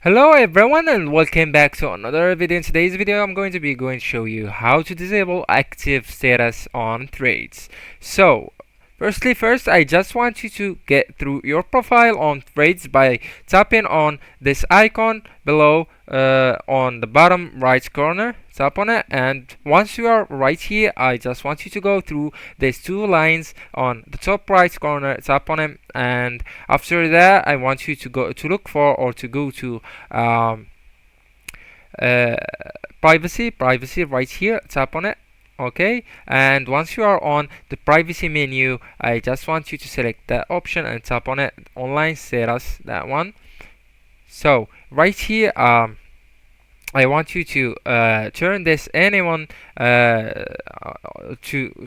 Hello everyone and welcome back to another video. In today's video I'm going to show you how to disable active status on trades. So first I just want you to get through your profile on trades by tapping on this icon below on the bottom right corner. Tap on it, and once you are right here I just want you to go through these two lines on the top right corner. Tap on them, and after that I want you to go to look for or to go to um, uh, privacy right here. Tap on it. Okay, and once you are on the privacy menu I just want you to select that option and tap on it, online status, that one. So right here I want you to turn this anyone to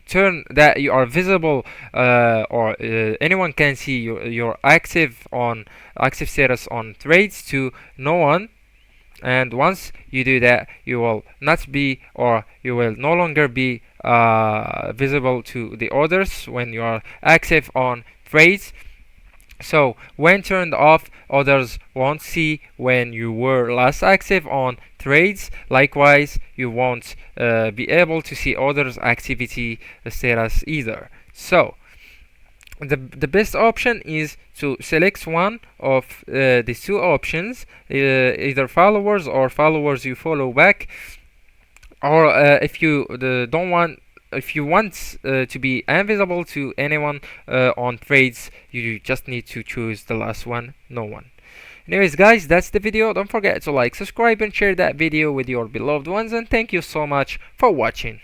turn that you are visible, or anyone can see your active status on trades to no one. And once you do that you will not be, or you will no longer be visible to the others when you are active on trades. So when turned off, others won't see when you were last active on trades. Likewise, you won't be able to see others' activity status either. So the best option is to select one of these two options, either followers or followers you follow back, or if you don't want, if you want to be invisible to anyone on trades, you just need to choose the last one, no one. Anyways guys, that's the video. Don't forget to like, subscribe and share that video with your beloved ones, and thank you so much for watching.